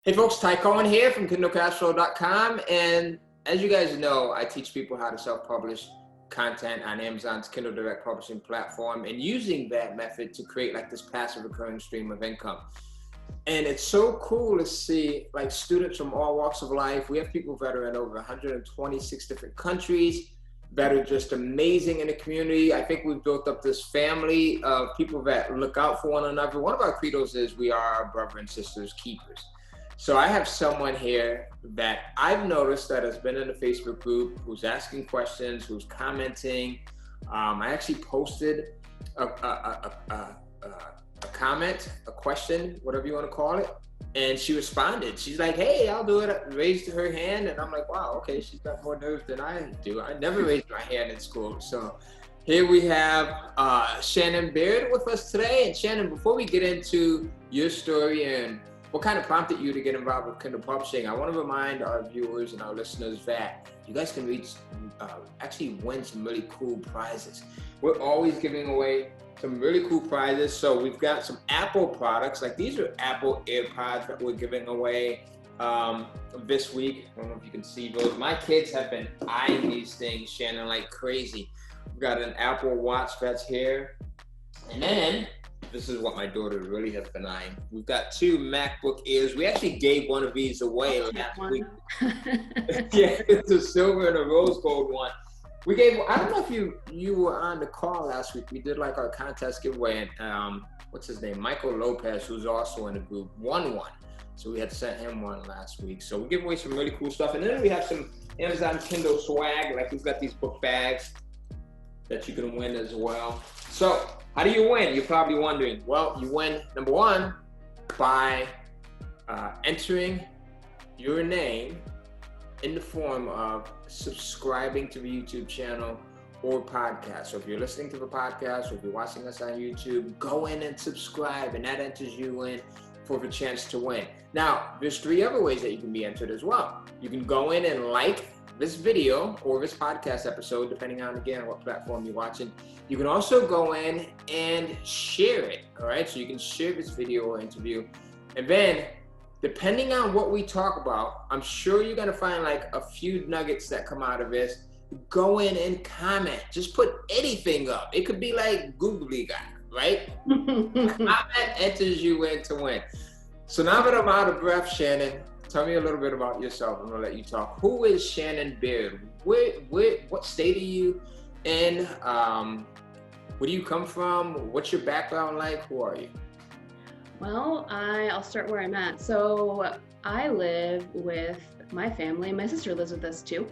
Hey folks, Ty Cohen here from KindleCashFlow.com, and as you guys know, I teach people how to self-publish content on Amazon's Kindle Direct Publishing platform and using that method to create like this passive recurring stream of income. And it's so cool to see like students from all walks of life. We have people that are in over 126 different countries that are just amazing in the community. I think we've built up this family of people that look out for one another. One of our credos is we are our brother and sisters keepers. So I have someone here that I've noticed that has been in the Facebook group, who's asking questions, who's commenting. I actually posted a comment, a question, whatever you want to call it, and she responded. She's like, hey, I'll do it. Raised her hand, and I'm like, wow, okay, she's got more nerve than I do. I never raised my hand in school. So here we have Shannon Baird with us today. And Shannon, before we get into your story and what kind of prompted you to get involved with Kindle Publishing, I want to remind our viewers and our listeners that you guys can actually win some really cool prizes. We're always giving away some really cool prizes. So we've got some Apple products, like these are Apple AirPods that we're giving away this week. I don't know if you can see those. My kids have been eyeing these things, Shannon, like crazy. We've got an Apple Watch that's here. And then this is what my daughter really has been eyeing. We've got 2 MacBook Airs. We actually gave one of these away last week. Yeah, it's a silver and a rose gold one. We gave, I don't know if you were on the call last week. We did like our contest giveaway, and what's his name? Michael Lopez, who's also in the group, won one. So we had sent him one last week. So we give away some really cool stuff. And then we have some Amazon Kindle swag. Like we've got these book bags that you can win as well. So how do you win? You're probably wondering. Well, you win, number one, by entering your name in the form of subscribing to the YouTube channel or podcast. So if you're listening to the podcast or if you're watching us on YouTube, go in and subscribe, and that enters you in for the chance to win. Now, there's 3 other ways that you can be entered as well. You can go in and like this video or this podcast episode, depending on, again, what platform you're watching. You can also go in and share it, all right? So you can share this video or interview. And then, depending on what we talk about, I'm sure you're gonna find like a few nuggets that come out of this. Go in and comment. Just put anything up. It could be like googly guy, right? Comment enters you in to win. So now that I'm out of breath, Shannon, tell me a little bit about yourself. I'm gonna let you talk. Who is Shannon Baird? What state are you in? Where do you come from? What's your background like? Who are you? Well, I'll start where I'm at. So I live with my family. My sister lives with us too,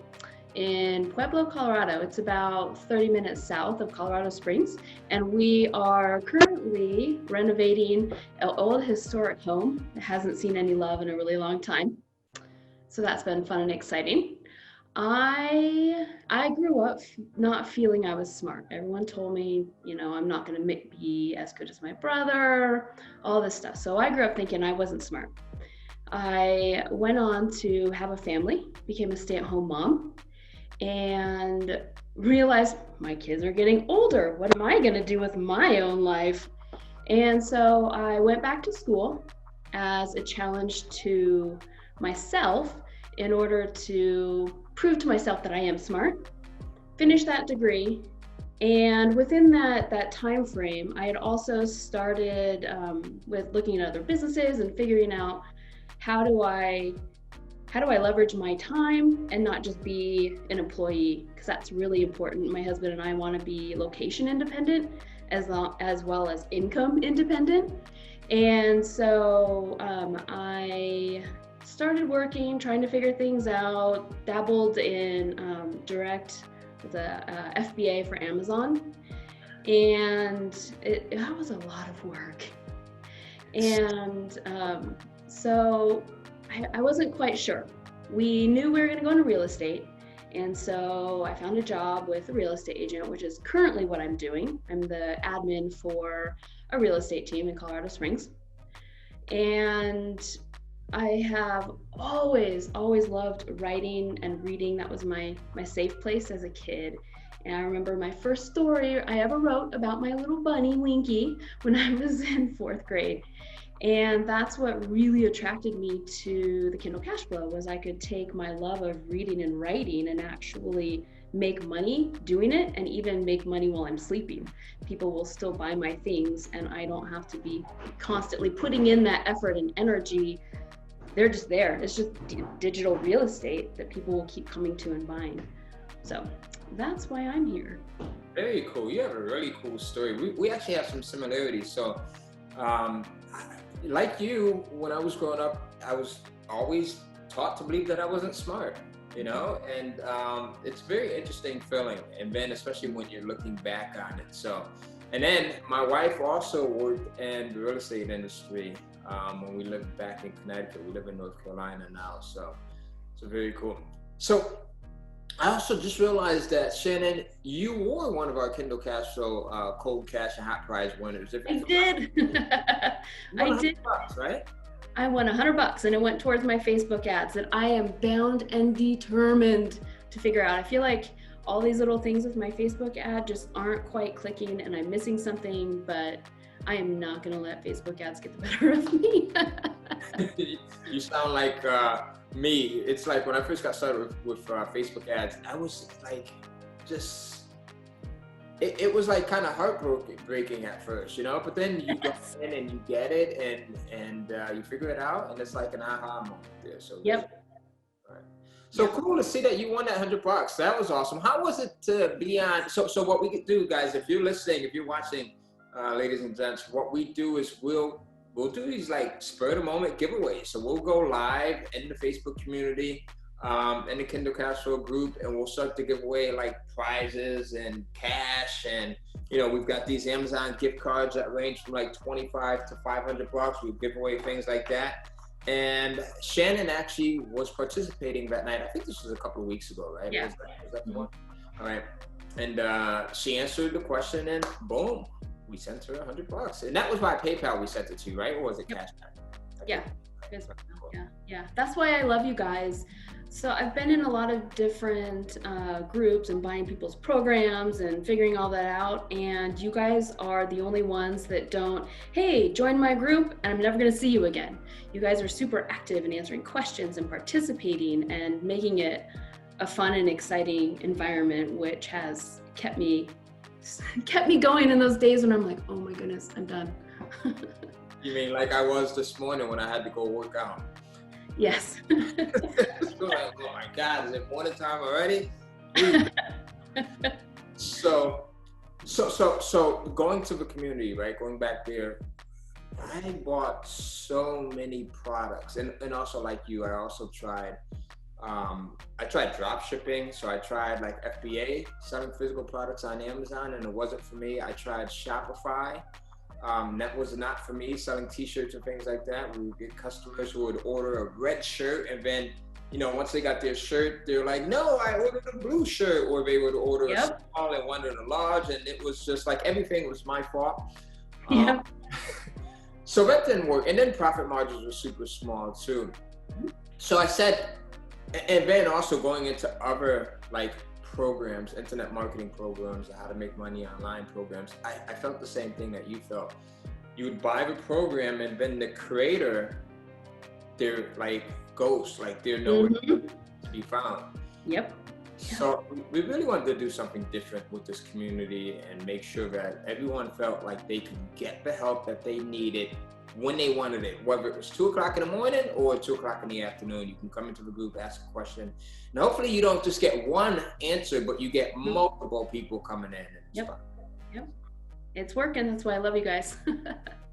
in Pueblo, Colorado. It's about 30 minutes south of Colorado Springs. And we are currently renovating an old historic home that hasn't seen any love in a really long time. So that's been fun and exciting. I grew up not feeling I was smart. Everyone told me, I'm not going to be as good as my brother, all this stuff. So I grew up thinking I wasn't smart. I went on to have a family, became a stay-at-home mom, and realized my kids are getting older. What am I going to do with my own life? And so I went back to school as a challenge to myself in order to prove to myself that I am smart, finish that degree. And within that time frame, I had also started with looking at other businesses and figuring out how do I leverage my time and not just be an employee, because that's really important. My husband and I want to be location independent as well as income independent. And so I started working, trying to figure things out, dabbled in direct with a FBA for Amazon. And that was a lot of work. And so I wasn't quite sure. We knew we were going to go into real estate. And so I found a job with a real estate agent, which is currently what I'm doing. I'm the admin for a real estate team in Colorado Springs. And I have always loved writing and reading. That was my safe place as a kid. And I remember my first story I ever wrote about my little bunny, Winky, when I was in 4th grade. And that's what really attracted me to the Kindle Cash Flow, was I could take my love of reading and writing and actually make money doing it, and even make money while I'm sleeping. People will still buy my things and I don't have to be constantly putting in that effort and energy. They're just there. It's just digital real estate that people will keep coming to and buying. So that's why I'm here. Very cool. You have a really cool story. We actually have some similarities. So, like you, when I was growing up, I was always taught to believe that I wasn't smart, you know, and it's a very interesting feeling. And then, especially when you're looking back on it. So, and then my wife also worked in the real estate industry when we lived back in Connecticut. We live in North Carolina now. So, very cool. So, I also just realized that, Shannon, you were one of our Kindle Cash Flow Cold Cash and Hot Prize winners. I did. I did. $100, right? I won $100 and it went towards my Facebook ads that I am bound and determined to figure out. I feel like all these little things with my Facebook ad just aren't quite clicking and I'm missing something, but I am not going to let Facebook ads get the better of me. You sound like me. It's like when I first got started with Facebook ads, I was like, just, it was like kind of heartbreaking at first, you know, but then you go in and you get it and you figure it out and it's like an aha moment there. So yep. All right. So cool to see that you won that $100. That was awesome. How was it to be on? So what we could do, guys, if you're listening, if you're watching, ladies and gents, what we do is we'll do these like spur of the moment giveaways. So we'll go live in the Facebook community, in the Kindle Cash Flow group, and we'll start to give away like prizes and cash. And, you know, we've got these Amazon gift cards that range from like $25 to $500. We give away things like that. And Shannon actually was participating that night. I think this was a couple of weeks ago, right? Yeah. Was that the one? All right. And she answered the question and boom, we sent her $100. And that was by PayPal we sent it to, right? Or was it cash back? Yeah. Yeah. That's why I love you guys. So I've been in a lot of different groups and buying people's programs and figuring all that out. And you guys are the only ones that don't, hey, join my group and I'm never going to see you again. You guys are super active in answering questions and participating and making it a fun and exciting environment, which has kept me going in those days when I'm like, oh my goodness, I'm done. You mean like I was this morning when I had to go work out? Yes. So like, oh my God, is it morning time already? So going to the community, right? Going back there, I bought so many products, and also like you, I also tried. I tried drop shipping, so I tried like FBA, selling physical products on Amazon, and it wasn't for me. I tried Shopify. That was not for me, selling t-shirts and things like that. We would get customers who would order a red shirt, and then, you know, once they got their shirt, they're like, no, I ordered a blue shirt, or they would order a small and wanted a large, and it was just like everything was my fault. So that didn't work, and then profit margins were super small too. So I said, and then also going into other like programs, internet marketing programs, how to make money online programs, I felt the same thing that you felt. You would buy the program and then the creator, they're like ghosts, like they're nowhere to be found. Yep. So we really wanted to do something different with this community and make sure that everyone felt like they could get the help that they needed when they wanted it, whether it was 2 o'clock in the morning or 2 o'clock in the afternoon. You can come into the group, ask a question, and hopefully you don't just get one answer, but you get multiple people coming in. Yep. It's working. That's why I love you guys.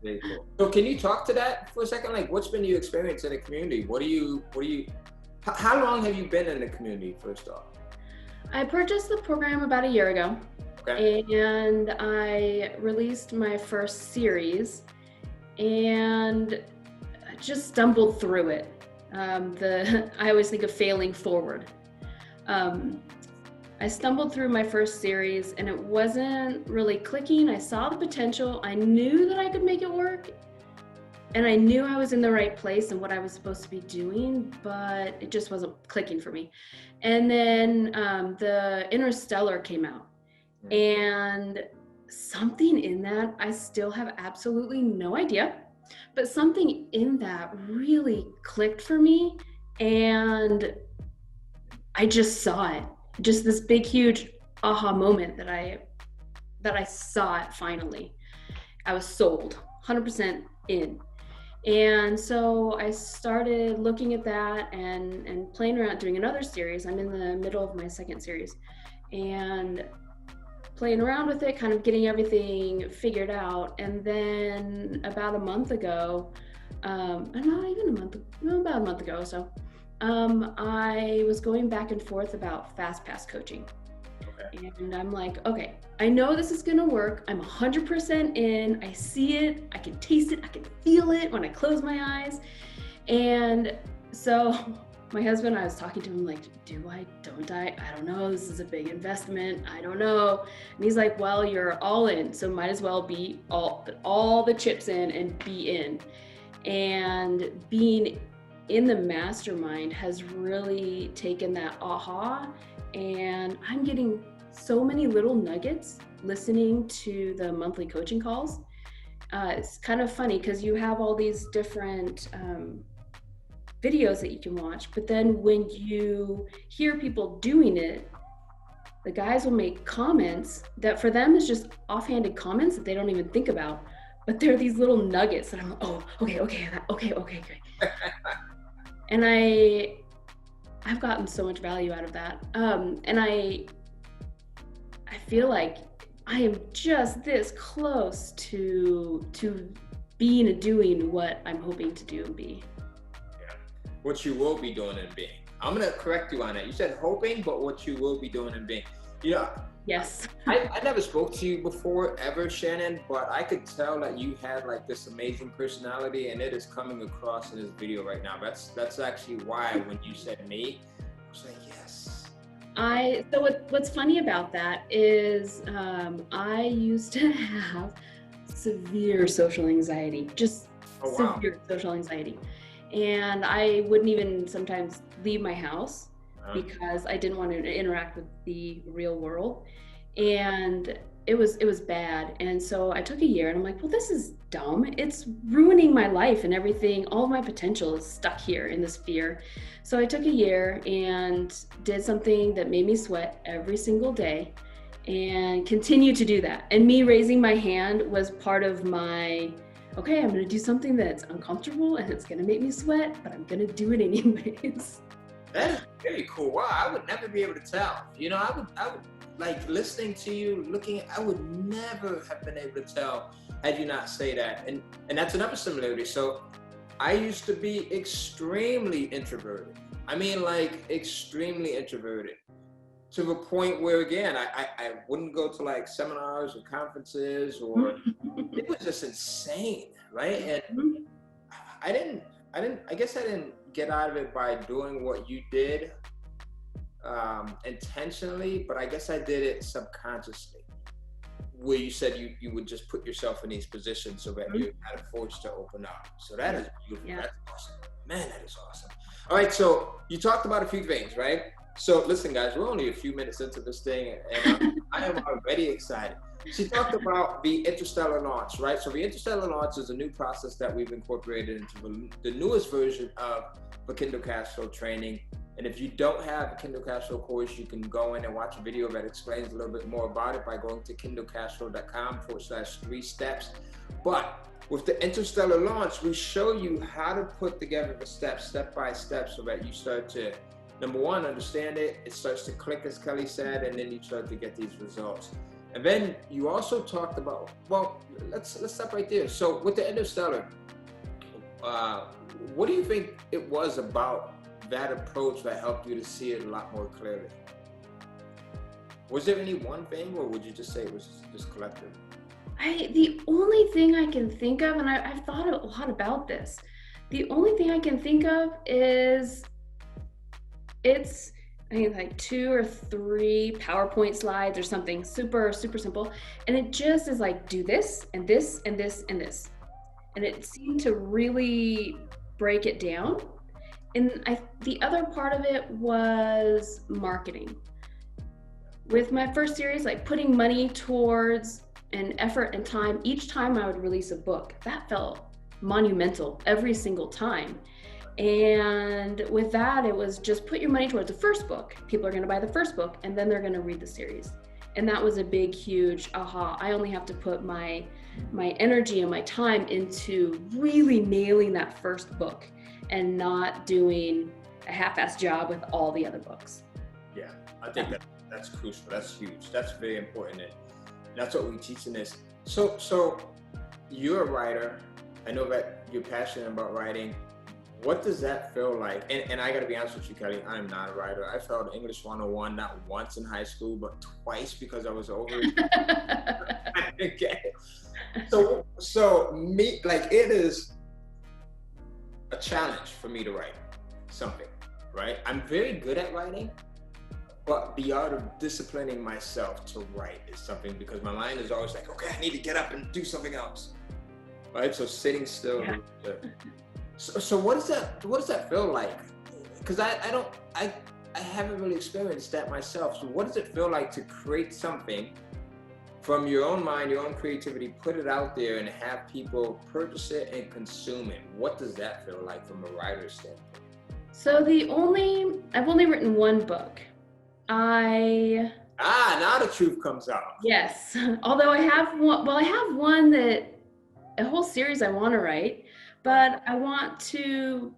Very cool. So can you talk to that for a second? Like, what's been your experience in the community? How long have you been in the community, first off? I purchased the program about a year ago. Okay. And I released my first series and I just stumbled through it. I always think of failing forward. I stumbled through my first series and it wasn't really clicking. I saw the potential. I knew that I could make it work. And I knew I was in the right place and what I was supposed to be doing, but it just wasn't clicking for me. And then the Interstellar came out. And something in that, I still have absolutely no idea. But something in that really clicked for me, and I just saw it. Just this big, huge aha moment that I saw it finally. I was sold, 100% in. And so I started looking at that and playing around doing another series. I'm in the middle of my second series, and playing around with it, kind of getting everything figured out. And then about a month ago, about a month ago or so, I was going back and forth about FastPass coaching. Okay. And I'm like, okay, I know this is gonna work. I'm 100% in. I see it. I can taste it. I can feel it when I close my eyes. And so my husband, I was talking to him like, do I, don't I? I don't know. This is a big investment. I don't know. And he's like, well, you're all in. So might as well be all the chips in and be in. And being in the mastermind has really taken that aha. And I'm getting so many little nuggets listening to the monthly coaching calls. It's kind of funny because you have all these different videos that you can watch, but then when you hear people doing it, the guys will make comments that for them is just offhanded comments that they don't even think about, but they're these little nuggets that I'm like, oh, okay. And I've gotten so much value out of that. And I feel like I am just this close to being and doing what I'm hoping to do and be. Yeah. What you will be doing and being. I'm going to correct you on that. You said hoping, but what you will be doing and being. You know, yes. I never spoke to you before ever, Shannon, but I could tell that you had like this amazing personality, and it is coming across in this video right now. That's actually why when you said me, I was like, yes. So what's funny about that is I used to have severe social anxiety, just severe social anxiety. And I wouldn't even sometimes leave my house because I didn't want to interact with the real world. And it was bad. And so I took a year and I'm like, well, this is dumb. It's ruining my life and everything. All of my potential is stuck here in this fear. So I took a year and did something that made me sweat every single day and continue to do that. And me raising my hand was part of my, okay, I'm going to do something that's uncomfortable and it's going to make me sweat, but I'm going to do it anyways. That is very cool. Wow, I would never be able to tell. You know, I would like listening to you, I would never have been able to tell had you not say that. And that's another similarity. So I used to be extremely introverted. I mean, like extremely introverted to the point where, again, I wouldn't go to like seminars or conferences, or it was just insane, right? And I guess I didn't get out of it by doing what you did intentionally, but I guess I did it subconsciously, where you said you would just put yourself in these positions so that you're kind of forced to open up. So that is beautiful. Yeah. That's awesome. Man, that is awesome. All right, so you talked about a few things, right? So listen, guys, we're only a few minutes into this thing, and I am already excited. She talked about the Interstellar launch, right? So the Interstellar launch is a new process that we've incorporated into the newest version of the Kindle Cash Flow training. And if you don't have a Kindle Cash Flow course, you can go in and watch a video that explains a little bit more about it by going to kindlecashflow.com/3 steps. But with the Interstellar launch, we show you how to put together the steps step by step so that you start to, number one, understand it. It starts to click, as Kelly said, and then you start to get these results. And then you also talked about, well, let's stop right there. So with the Interstellar, what do you think it was about that approach that helped you to see it a lot more clearly? Was there any one thing, or would you just say it was just collective? The only thing I can think of, and I've thought a lot about this, the only thing I can think of is it's, I think like 2 or 3 PowerPoint slides or something super, super simple. And it just is like, do this and this and this and this. And it seemed to really break it down. And the other part of it was marketing. With my first series, like putting money towards and effort and time, each time I would release a book, that felt monumental every single time. And with that, it was just put your money towards the first book. People are going to buy the first book, and then they're going to read the series. And that was a big, huge aha. I only have to put my energy and my time into really nailing that first book and not doing a half-assed job with all the other books. Yeah, I think that's crucial. That's huge. That's very important. And that's what we teach in this. So you're a writer. I know that you're passionate about writing. What does that feel like? And I got to be honest with you, Kelly, I'm not a writer. I failed English 101 not once in high school, but twice because I was over it. Okay. So me, like, it is a challenge for me to write something, right? I'm very good at writing, but the art of disciplining myself to write is something, because my mind is always like, okay, I need to get up and do something else, right? So sitting still. Yeah. So what does that feel like? Because I haven't really experienced that myself. So what does it feel like to create something from your own mind, your own creativity, put it out there and have people purchase it and consume it? What does that feel like from a writer's standpoint? So I've only written one book. Now the truth comes out. Yes. Although I have one that a whole series I want to write, but I want to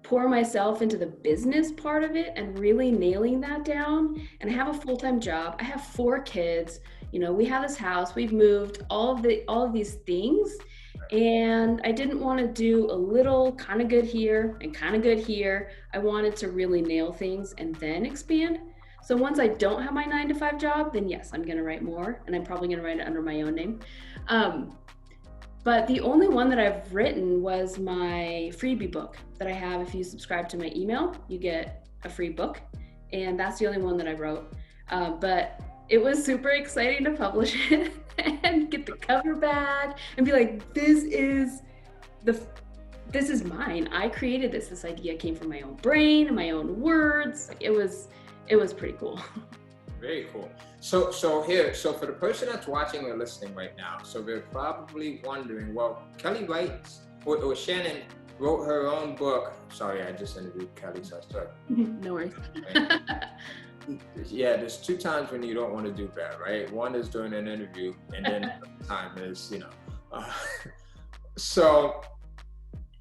pour myself into the business part of it and really nailing that down. And I have a full-time job. I have 4 kids. You know, we have this house, we've moved, all of these things. And I didn't want to do a little kind of good here and kind of good here. I wanted to really nail things and then expand. So once I don't have my 9-to-5 job, then yes, I'm going to write more, and I'm probably going to write it under my own name. But the only one that I've written was my freebie book that I have. If you subscribe to my email, you get a free book. And that's the only one that I wrote. But it was super exciting to publish it and get the cover back and be like, this is mine. I created this. This idea came from my own brain and my own words. Like, it was pretty cool. Very cool. So for the person that's watching or listening right now, so they're probably wondering, well, Kelly writes, or Shannon wrote her own book. Sorry, I just interviewed Kelly, so I started. No worries. Yeah, there's 2 times when you don't want to do that, right? One is during an interview, and then the time is, so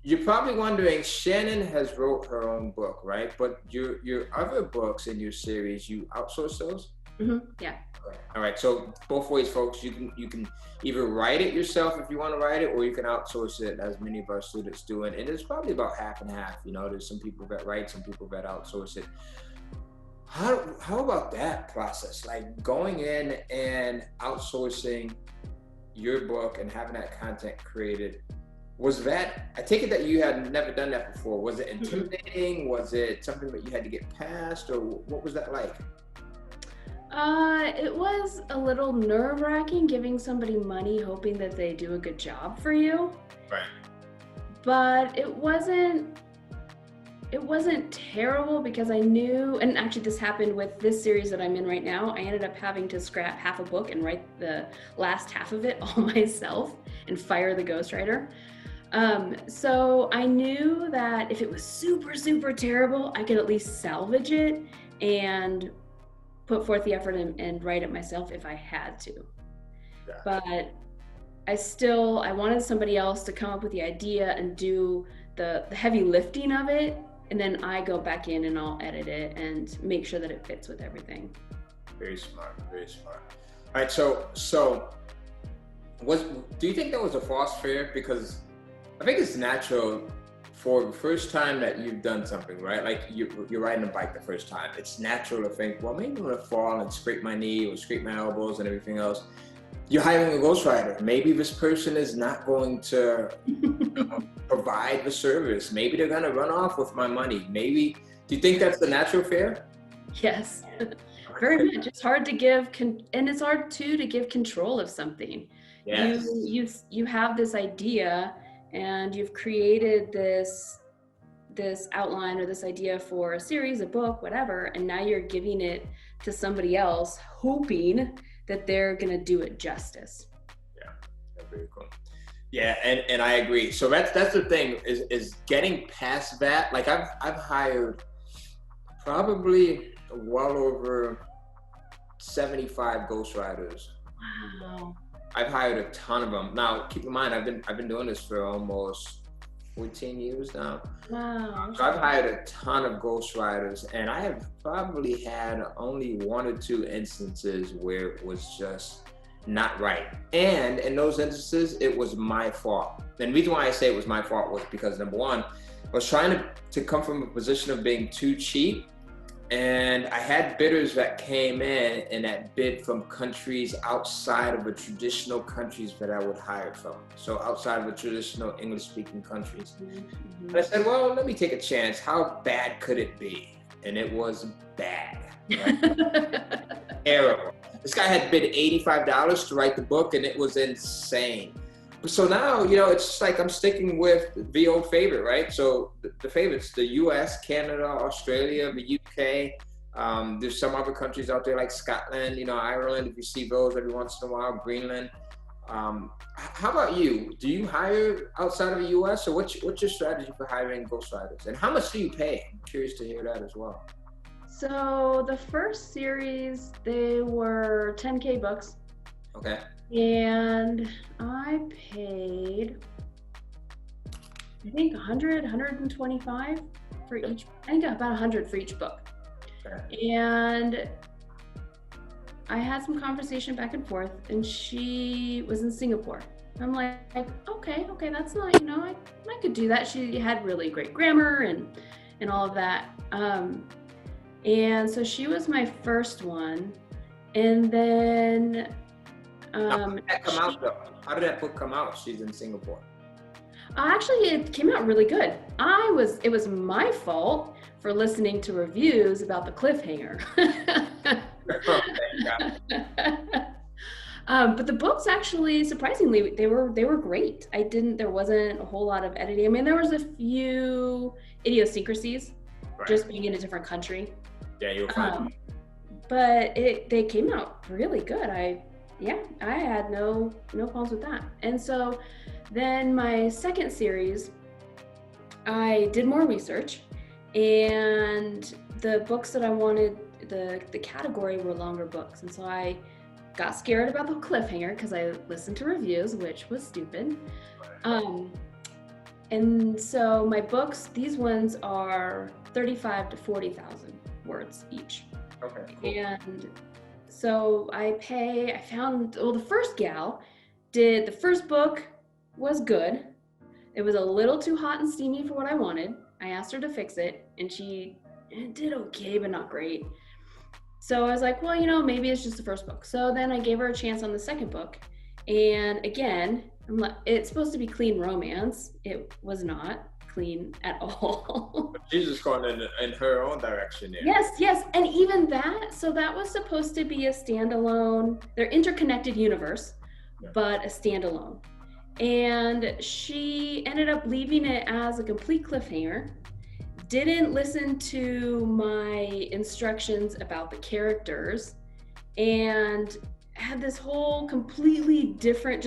you're probably wondering, Shannon has wrote her own book, right? But your other books in your series, you outsource those? Mm-hmm. Yeah. All right. So both ways, folks. You can either write it yourself if you want to write it, or you can outsource it, as many of our students do. And it's probably about half and half. You know, there's some people that write, some people that outsource it. How about that process? Like going in and outsourcing your book and having that content created. Was that, I take it that you had never done that before. Was it intimidating? Was it something that you had to get past, or what was that like? It was a little nerve-wracking giving somebody money hoping that they do a good job for you. Right. But it wasn't terrible, because I knew, and actually this happened with this series that I'm in right now. I ended up having to scrap half a book and write the last half of it all myself and fire the ghostwriter. So I knew that if it was super, super terrible, I could at least salvage it and put forth the effort and write it myself if I had to. Yeah. But I wanted somebody else to come up with the idea and do the heavy lifting of it. And then I go back in and I'll edit it and make sure that it fits with everything. Very smart, very smart. All right, so do you think that was a false fear? Because I think it's natural for the first time that you've done something, right? Like you're riding a bike the first time. It's natural to think, well, maybe I'm gonna fall and scrape my knee or scrape my elbows and everything else. You're hiring a ghostwriter. Maybe this person is not going to provide the service. Maybe they're gonna run off with my money. Maybe, do you think that's the natural fear? Yes, very much. It's hard to give, and it's hard too to give control of something. Yes. You have this idea and you've created this outline or this idea for a series, a book, whatever, and now you're giving it to somebody else, hoping that they're gonna do it justice. Yeah, very cool. Yeah, and I agree. So that's the thing is getting past that. Like I've hired probably well over 75 ghostwriters. Wow. I've hired a ton of them. Now, keep in mind, I've been doing this for almost 14 years now. Wow. So I've hired a ton of ghostwriters, and I have probably had only one or two instances where it was just not right. And in those instances, it was my fault. And the reason why I say it was my fault was because, number one, I was trying to come from a position of being too cheap. And I had bidders that came in and that bid from countries outside of the traditional countries that I would hire from. So outside of the traditional English-speaking countries. Mm-hmm. And I said, well, let me take a chance. How bad could it be? And it was bad. Right? Terrible. This guy had bid $85 to write the book, and it was insane. So now, it's just like I'm sticking with the old favorite, right? So the favorites, the US, Canada, Australia, the UK. There's some other countries out there like Scotland, Ireland, if you see those every once in a while, Greenland. How about you? Do you hire outside of the US, or what's your strategy for hiring ghostwriters? And how much do you pay? I'm curious to hear that as well. So the first series, they were 10K bucks. Okay. And I paid, I think 100, 125 for each, I think about 100 for each book. Okay. And I had some conversation back and forth, and she was in Singapore. I'm like, okay, that's not, I could do that. She had really great grammar and all of that. And so she was my first one. And then how did that come out though? How did that book come out? She's in Singapore. Actually, it came out really good. It was my fault for listening to reviews about the cliffhanger. But the books actually, surprisingly, they were great. There wasn't a whole lot of editing. I mean, there was a few idiosyncrasies, right, just being in a different country. Yeah, you were fine. But they came out really good. I had no problems with that. And so then my second series, I did more research, and the books that I wanted, the category were longer books. And so I got scared about the cliffhanger because I listened to reviews, which was stupid. And so my books, these ones are 35 to 40,000 words each. Okay, cool. And so the first gal did, the first book was good. It was a little too hot and steamy for what I wanted. I asked her to fix it, and she did okay, but not great. So I was like, well, maybe it's just the first book. So then I gave her a chance on the second book. And again, it's supposed to be clean romance. It was not clean at all. She's just going in her own direction there. Yes. And even that, so that was supposed to be a standalone, they're interconnected universe, but a standalone. And she ended up leaving it as a complete cliffhanger, didn't listen to my instructions about the characters, and had this whole completely different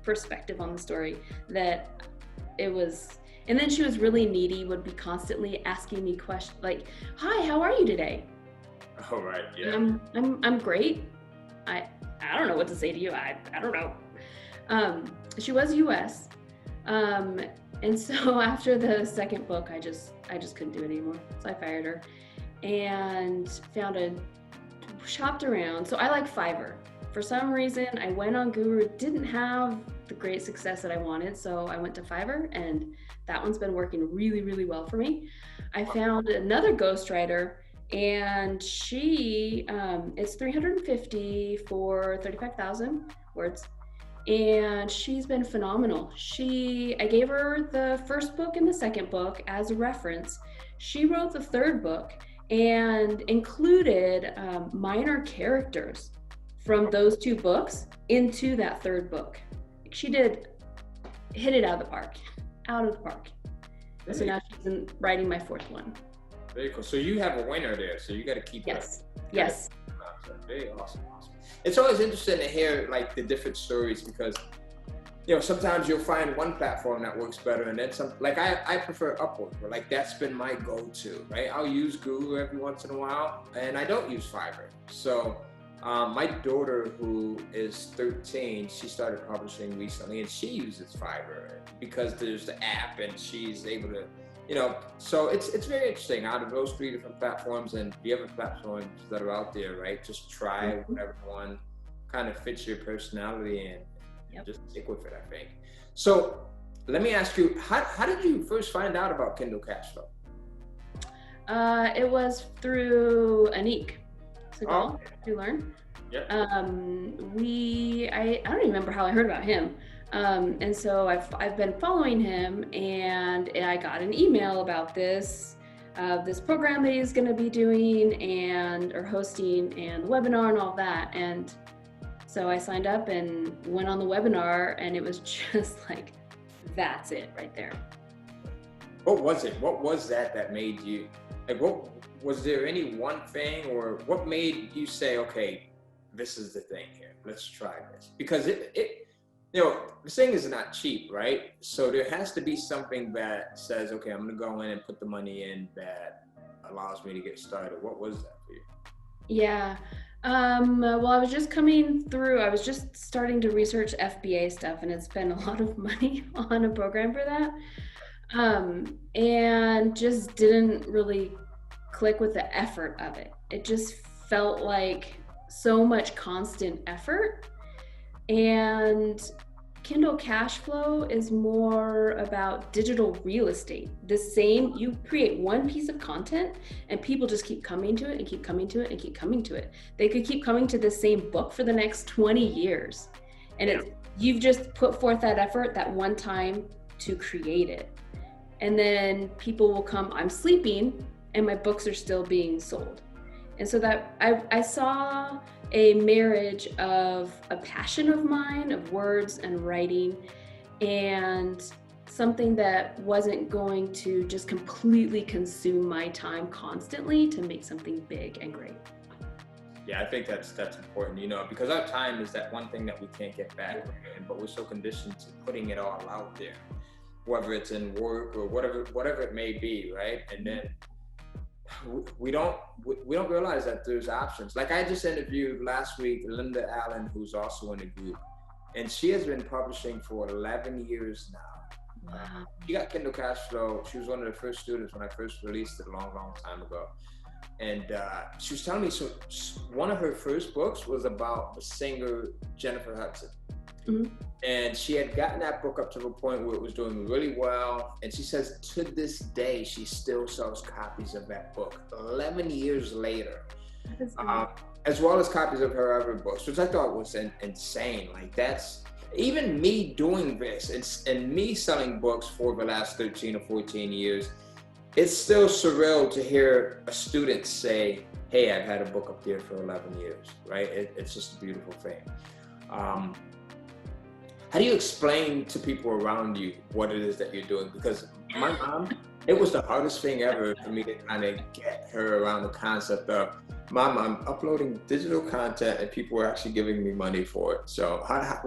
perspective on the story that it was. And then she was really needy, would be constantly asking me questions like, hi, how are you today? Oh, right, yeah. I'm great. I don't know what to say to you. I don't know. She was US. And so after the second book, I just couldn't do it anymore. So I fired her and shopped around. So I like Fiverr. For some reason, I went on Guru, didn't have the great success that I wanted. So I went to Fiverr, and that one's been working really, really well for me. I found another ghostwriter, and she, it's $350 for 35,000 words. And she's been phenomenal. I gave her the first book and the second book as a reference. She wrote the third book and included minor characters from those two books into that third book. She hit it out of the park. So now she's writing my fourth one. Very cool. So you have a winner there, so you got to keep that. Yes. Very awesome. It's always interesting to hear like the different stories, because sometimes you'll find one platform that works better, and then some. Like I prefer Upwork, but like that's been my go-to, right? I'll use Google every once in a while, and I don't use Fiverr. So my daughter, who is 13, she started publishing recently, and she uses Fiverr because there's the app, and she's able to, so it's very interesting. Out of those 3 different platforms and the other platforms that are out there, right? Just try whatever one kind of fits your personality and just stick with it, I think. So let me ask you, how did you first find out about Kindle Cash Flow? It was through Anik. To learn. Yeah. I don't even remember how I heard about him. And so I've been following him, and I got an email about this program that he's going to be doing or hosting, and the webinar and all that. And so I signed up and went on the webinar, and it was just like, that's it right there. What was it? What was that made you, like, what was there any one thing, or what made you say, okay, this is the thing here, let's try this? Because this thing is not cheap, right? So there has to be something that says, okay, I'm gonna go in and put the money in that allows me to get started. What was that for you? Yeah. Well, I was just starting to research FBA stuff, and it's spent a lot of money on a program for that. And just didn't really click with the effort of it. It just felt like so much constant effort. And Kindle Cash Flow is more about digital real estate. You create one piece of content and people just keep coming to it and keep coming to it and keep coming to it. They could keep coming to the same book for the next 20 years. And you've just put forth that effort that one time to create it. And then people will come, I'm sleeping, and my books are still being sold. And so that I saw a marriage of a passion of mine, of words and writing, and something that wasn't going to just completely consume my time constantly to make something big and great. Yeah, I think that's important, because our time is that one thing that we can't get back, but we're so conditioned to putting it all out there, whether it's in work or whatever it may be, right? And then we don't realize that there's options. Like I just interviewed last week Linda Allen, who's also in the group, and she has been publishing for 11 years now. Wow. She got Kindle Cash Flow. She was one of the first students when I first released it a long time ago. And she was telling me, so one of her first books was about the singer Jennifer Hudson. Mm-hmm. And she had gotten that book up to the point where it was doing really well. And she says to this day, she still sells copies of that book 11 years later, as well as copies of her other books, which I thought was insane. Like that's, even me doing this and me selling books for the last 13 or 14 years, it's still surreal to hear a student say, hey, I've had a book up there for 11 years, right? It's just a beautiful thing. How do you explain to people around you what it is that you're doing? Because my mom, it was the hardest thing ever for me to kind of get her around the concept of, Mom, I'm uploading digital content and people are actually giving me money for it. So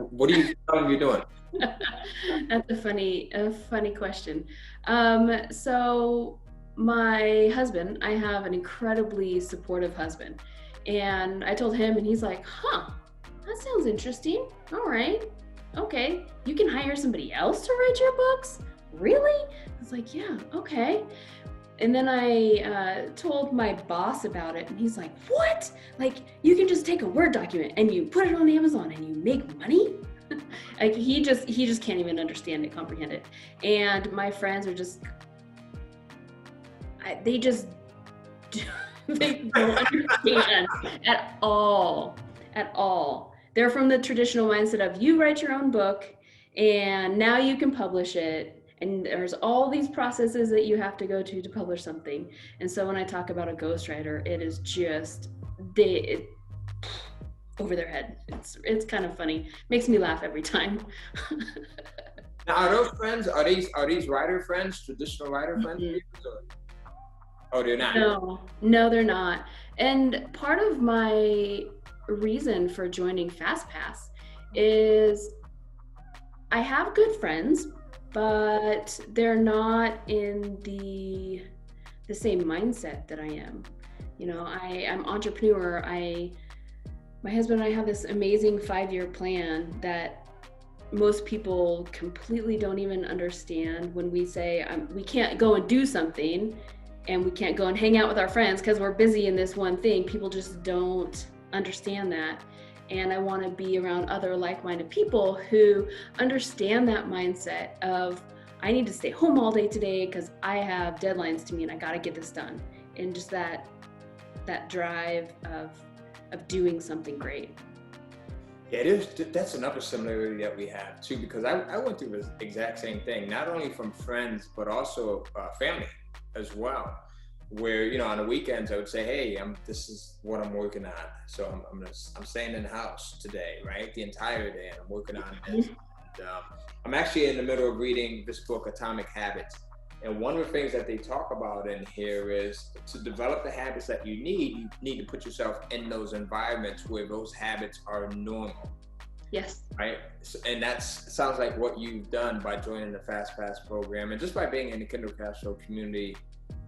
what are you telling me you're doing? That's a funny question. So my husband, I have an incredibly supportive husband, and I told him, and he's like, that sounds interesting. All right. Okay, you can hire somebody else to write your books? Really? I was like, yeah, okay. And then I told my boss about it, and he's like, what? Like, you can just take a Word document and you put it on Amazon and you make money? Like, he just can't even understand it, comprehend it. And my friends are just, they don't understand at all. They're from the traditional mindset of, you write your own book and now you can publish it. And there's all these processes that you have to go to publish something. And so when I talk about a ghostwriter, it is just, over their head. It's kind of funny. Makes me laugh every time. Now, are those friends, are these writer friends, traditional writer friends? Oh, they're not? No, they're not. And part of my reason for joining FastPass is I have good friends, but they're not in the same mindset that I am. You know, I'm entrepreneur. My husband and I have this amazing 5-year plan that most people completely don't even understand. When we say we can't go and do something and we can't go and hang out with our friends because we're busy in this one thing, people just don't understand that. And I want to be around other like-minded people who understand that mindset of, I need to stay home all day today because I have deadlines to meet and I got to get this done. And just that drive of doing something great. Yeah, that's another similarity that we have too, because I went through the exact same thing, not only from friends, but also family as well. Where, you know, on the weekends I would say, hey, this is what I'm working on. So I'm staying in the house today, right? The entire day, and I'm working on this. And, I'm actually in the middle of reading this book, Atomic Habits. And one of the things that they talk about in here is to develop the habits that you need to put yourself in those environments where those habits are normal. Yes. Right? And that sounds like what you've done by joining the Fast Pass program and just by being in the Kindle Cash Flow community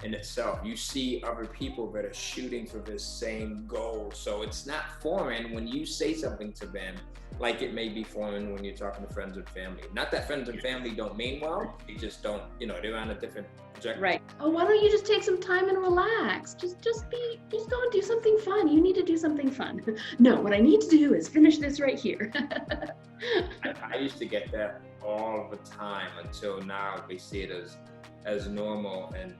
in itself. You see other people that are shooting for this same goal. So it's not foreign when you say something to them like it may be foreign when you're talking to friends and family. Not that friends and family don't mean well, they just don't, you know, they're on a different trajectory. Right. Oh, why don't you just take some time and relax? Just go and do something fun. You need to do something fun. No, what I need to do is finish this right here. I used to get that all the time until now they see it as normal. And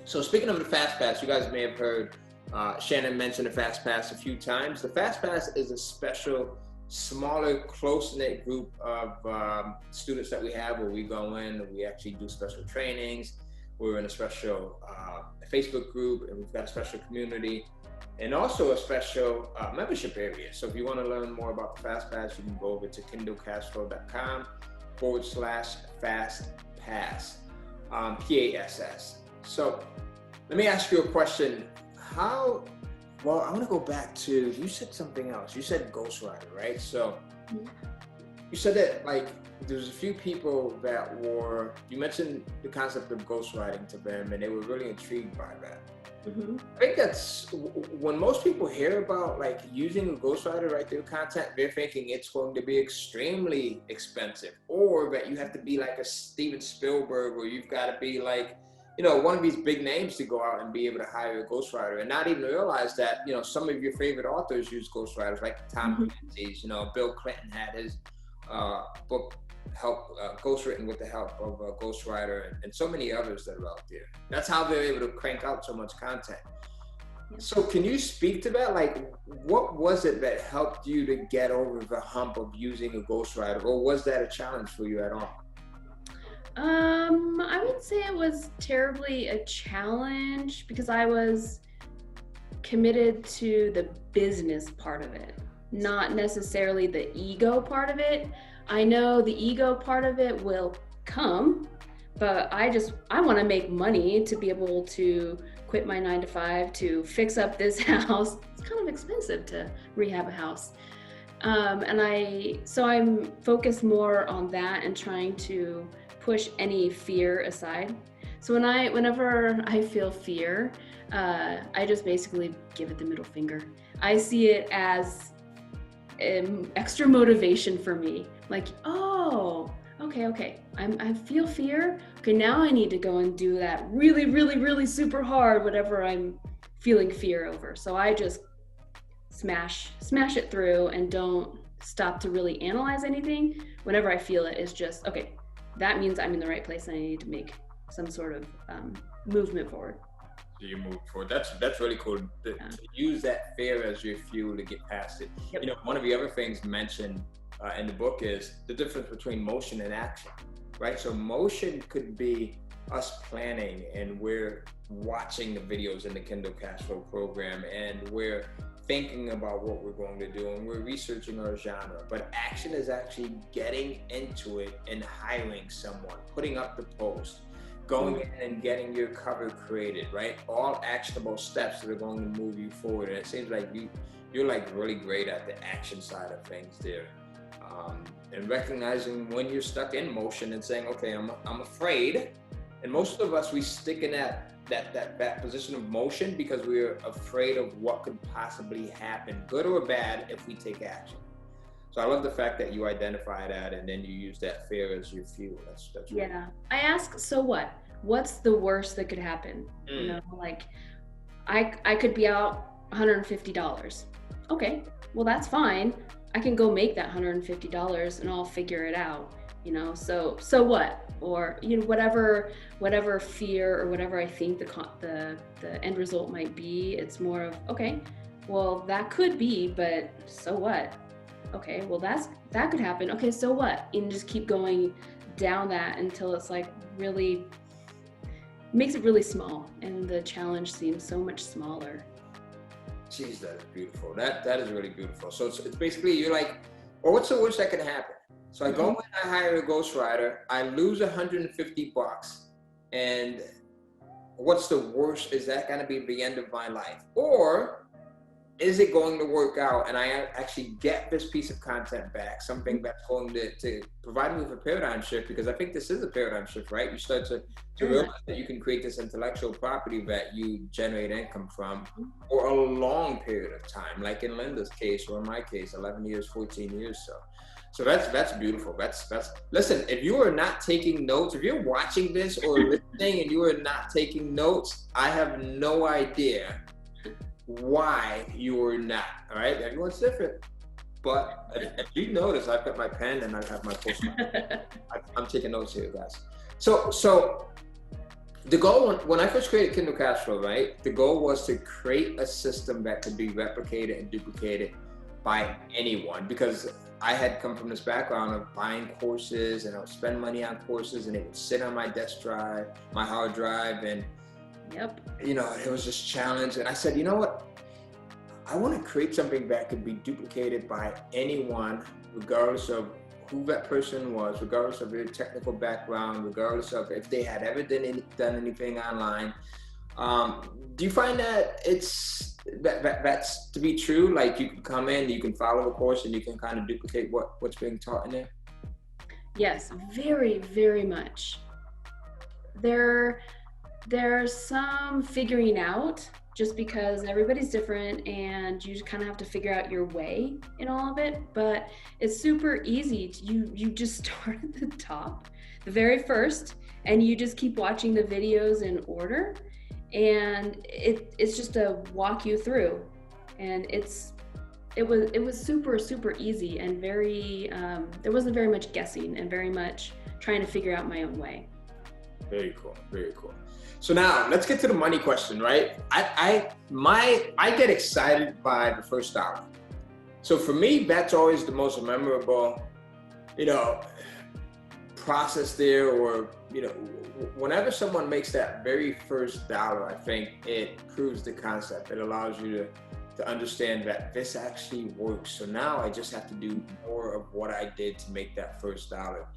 so speaking of the Fast Pass, you guys may have heard Shannon mention the Fast Pass a few times. The Fast Pass is a special, smaller, close-knit group of students that we have where we go in and we actually do special trainings. We're in a special Facebook group, and we've got a special community and also a special membership area. So if you want to learn more about the Fast Pass, you can go over to kindlecashflow.com/fastpass, PASS. So let me ask you a question. Well, I want to go back to, you said something else. You said ghostwriter, right? So you said that, like, there's a few people that you mentioned the concept of ghostwriting to them, and they were really intrigued by that. Mm-hmm. I think that's when most people hear about like using a ghostwriter to write their content, they're thinking it's going to be extremely expensive, or that you have to be like a Steven Spielberg, or you've got to be like, you know, one of these big names to go out and be able to hire a ghostwriter, and not even realize that, you know, some of your favorite authors use ghostwriters, like Tom Clancy's. You know, Bill Clinton had his book ghostwritten with the help of a ghostwriter, and so many others that are out there. That's how they're able to crank out so much content. So can you speak to that? Like, what was it that helped you to get over the hump of using a ghostwriter, or was that a challenge for you at all? I would say it was terribly a challenge because I was committed to the business part of it, not necessarily the ego part of it. I know the ego part of it will come, but I want to make money to be able to quit my 9-to-5 to fix up this house. It's kind of expensive to rehab a house. So I'm focused more on that and trying to push any fear aside. So whenever I feel fear, I just basically give it the middle finger. I see it as extra motivation for me. Like, oh, okay. I feel fear. Okay, now I need to go and do that really, really, really super hard, whatever I'm feeling fear over. So I just smash it through and don't stop to really analyze anything. Whenever I feel it, it's just, okay, that means I'm in the right place and I need to make some sort of movement forward. So you move forward. That's really cool to use that fear as your fuel to get past it. Yep. You know, one of the other things mentioned in the book is the difference between motion and action, right? So motion could be us planning, and we're watching the videos in the Kindle Cash Flow program, and we're thinking about what we're going to do, and we're researching our genre. But action is actually getting into it and hiring someone, putting up the post, going in and getting your cover created, right? All actionable steps that are going to move you forward. And it seems like you're like really great at the action side of things there. and recognizing when you're stuck in motion and saying, okay, I'm afraid. And most of us, we stick in that position of motion because we're afraid of what could possibly happen, good or bad, if we take action. So I love the fact that you identify that and then you use that fear as your fuel. That's yeah. Really I ask, so what? What's the worst that could happen? You know, like I could be out $150. Okay, well, that's fine. I can go make that $150 and I'll figure it out, you know, so what? Or, you know, whatever fear or whatever I think the end result might be, it's more of, okay, well, that could be, but so what? Okay, well, that could happen. Okay, so what? And just keep going down that until it's like really makes it really small and the challenge seems so much smaller. Jeez, that is beautiful. That is really beautiful. So it's basically, you're like, well, what's the worst that can happen? So I go and I hire a ghostwriter, I lose $150, and what's the worst? Is that going to be the end of my life? Or is it going to work out and I actually get this piece of content back, something that's going to provide me with a paradigm shift? Because I think this is a paradigm shift, right? You start to realize that you can create this intellectual property that you generate income from for a long period of time, like in Linda's case, or in my case, 11 years, 14 years. So that's beautiful. That's listen, if you are not taking notes, if you're watching this or listening and you are not taking notes, I have no idea why you are not. All right, everyone's different, but if you notice, I've got my pen and I have my post-it. I'm taking notes here, guys. So the goal when I first created Kindle Cash Flow, right, the goal was to create a system that could be replicated and duplicated by anyone, because I had come from this background of buying courses, and I would spend money on courses and it would sit on my desk drive, my hard drive, and you know, it was this challenge. And I said, you know what? I want to create something that could be duplicated by anyone, regardless of who that person was, regardless of their technical background, regardless of if they had ever done anything online. Do you find that that's to be true? Like, you can come in, you can follow a course, and you can kind of duplicate what's being taught in there? Yes, very, very much. There's some figuring out, just because everybody's different and you just kind of have to figure out your way in all of it. But it's super easy. You just start at the top, the very first, and you just keep watching the videos in order. And it's just to walk you through. And it was super, super easy and very, there wasn't very much guessing and very much trying to figure out my own way. Very cool, very cool. So now let's get to the money question, right? I get excited by the first dollar. So for me, that's always the most memorable, you know, process there, or, you know, whenever someone makes that very first dollar, I think it proves the concept. It allows you to understand that this actually works. So now I just have to do more of what I did to make that first dollar.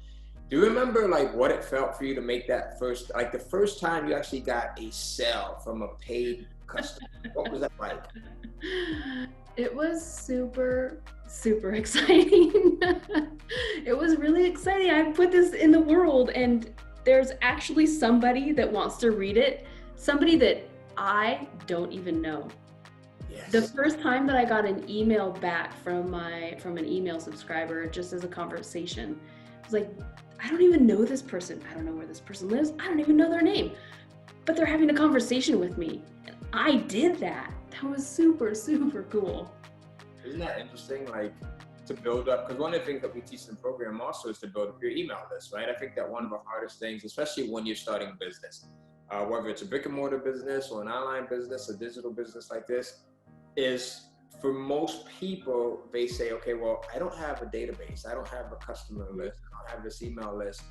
Do you remember like what it felt for you to make that first, like the first time you actually got a sale from a paid customer? What was that like? It was super, super exciting. It was really exciting. I put this in the world and there's actually somebody that wants to read it, somebody that I don't even know. Yes. The first time that I got an email back from an email subscriber, just as a conversation, I was like, I don't even know this person. I don't know where this person lives. I don't even know their name, but they're having a conversation with me. And I did that. That was super, super cool. Isn't that interesting? Like, to build up, because one of the things that we teach in the program also is to build up your email list, right? I think that one of the hardest things, especially when you're starting a business, whether it's a brick and mortar business or an online business, a digital business like this, is for most people, they say, okay, well, I don't have a database. I don't have a customer list. I don't have this email list.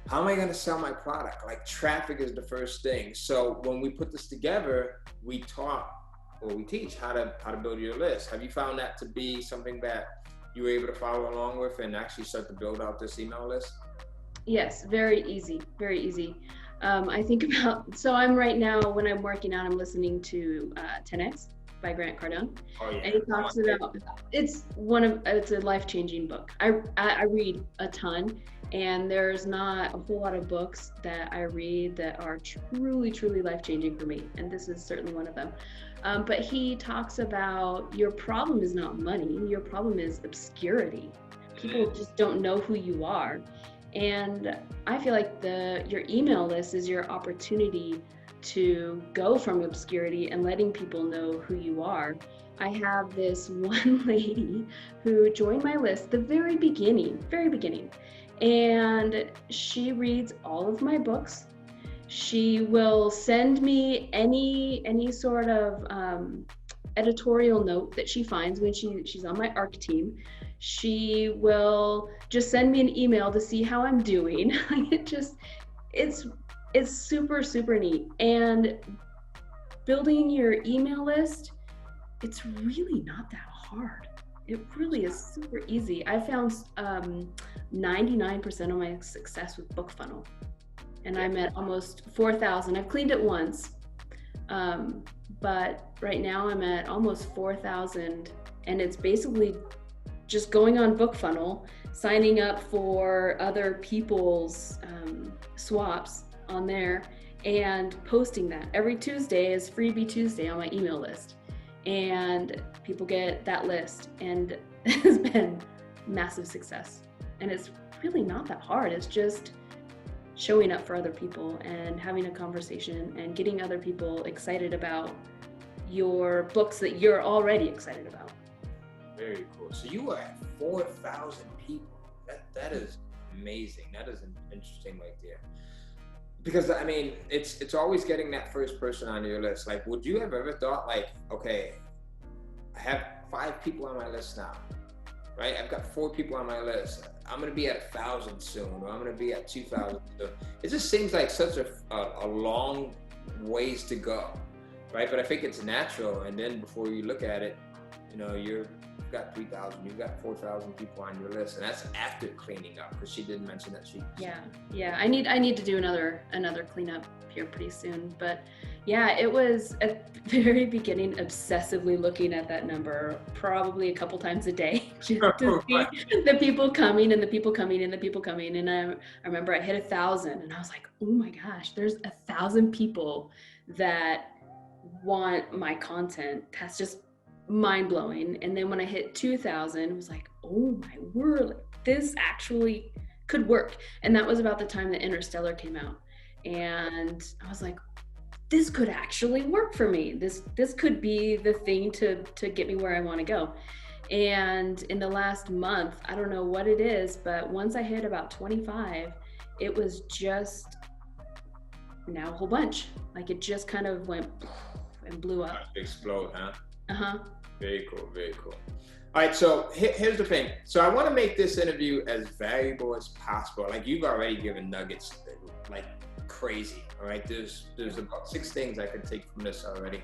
How am I going to sell my product? Like, traffic is the first thing. So when we put this together, we teach how to build your list. Have you found that to be something that you were able to follow along with and actually start to build out this email list? Yes, very easy, very easy. So I'm right now, when I'm working out, I'm listening to 10X by Grant Cardone. Oh yeah. And he talks about, it's a life-changing book. I read a ton, and there's not a whole lot of books that I read that are truly, truly life-changing for me. And this is certainly one of them. But he talks about your problem is not money. Your problem is obscurity. People just don't know who you are. And I feel like your email list is your opportunity to go from obscurity and letting people know who you are. I have this one lady who joined my list the very beginning, and she reads all of my books. She will send me any sort of editorial note that she finds when she's on my ARC team. She will just send me an email to see how I'm doing. It's super, super neat. And building your email list, it's really not that hard. It really is super easy. I found 99% of my success with BookFunnel. And I'm at almost 4,000. I've cleaned it once, but right now I'm at almost 4,000, and it's basically just going on BookFunnel, signing up for other people's swaps on there, and posting that. Every Tuesday is Freebie Tuesday on my email list, and people get that list, and it has been massive success. And it's really not that hard. It's just showing up for other people and having a conversation and getting other people excited about your books that you're already excited about. Very cool. So you are at 4,000 people. That is amazing. That is an interesting idea. Because I mean, it's always getting that first person on your list. Like, would you have ever thought like, okay, I have 5 people on my list now, right? I've got 4 people on my list. I'm gonna be at 1,000 soon, or I'm gonna be at 2,000 soon. It just seems like such a long ways to go, right? But I think it's natural. And then before you look at it, you know, you've got 3,000, you've got 4,000 people on your list, and that's after cleaning up, because she did mention that she. Yeah. I need to do another cleanup here pretty soon. But yeah, it was at the very beginning obsessively looking at that number probably a couple times a day just to see the people coming and the people coming and the people coming. And I remember I hit 1,000, and I was like, oh my gosh, there's 1,000 people that want my content. That's just mind-blowing. And then when I hit 2,000, it was like, oh my word, this actually could work. And that was about the time that Interstellar came out, and I was like, this could actually work for me. This could be the thing to get me where I want to go. And in the last month, I don't know what it is, but once I hit about 25, it was just now a whole bunch. Like, it just kind of went and blew up. Explode, huh? Uh-huh. Very cool, very cool. All right, so here's the thing. So I want to make this interview as valuable as possible. Like, you've already given nuggets like crazy. All right, there's about 6 things I can take from this already.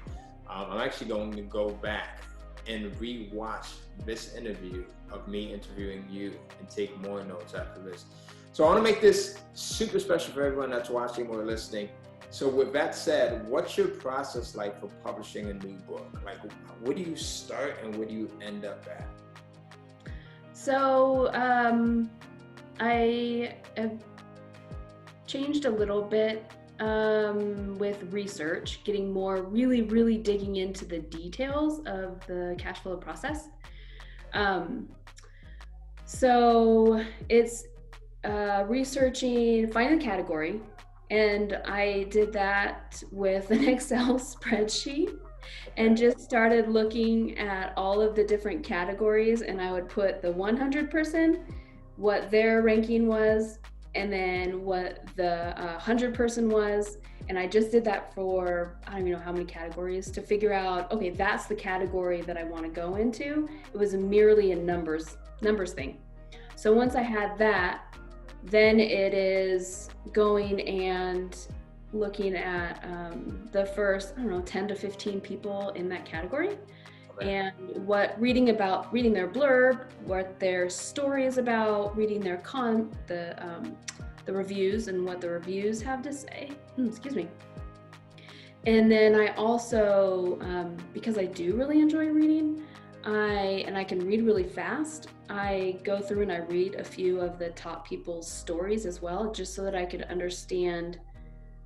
I'm actually going to go back and re-watch this interview of me interviewing you and take more notes after this. So I want to make this super special for everyone that's watching or listening. So with that said, what's your process like for publishing a new book? Like, where do you start and where do you end up at? So I have changed a little bit with research, getting more really digging into the details of the cash flow process. So it's researching, find a category. And I did that with an Excel spreadsheet and just started looking at all of the different categories, and I would put the 100 person, what their ranking was, and then what the 100 person was. And I just did that for, I don't even know how many categories, to figure out, okay, that's the category that I want to go into. It was merely a numbers thing. So once I had that, then it is going and looking at the first, 10 to 15 people in that category. Okay. And reading their blurb, what their story is about, reading their the reviews and what the reviews have to say. Excuse me. And then I also, because I do really enjoy reading, I can read really fast. I go through and I read a few of the top people's stories as well, just so that I could understand.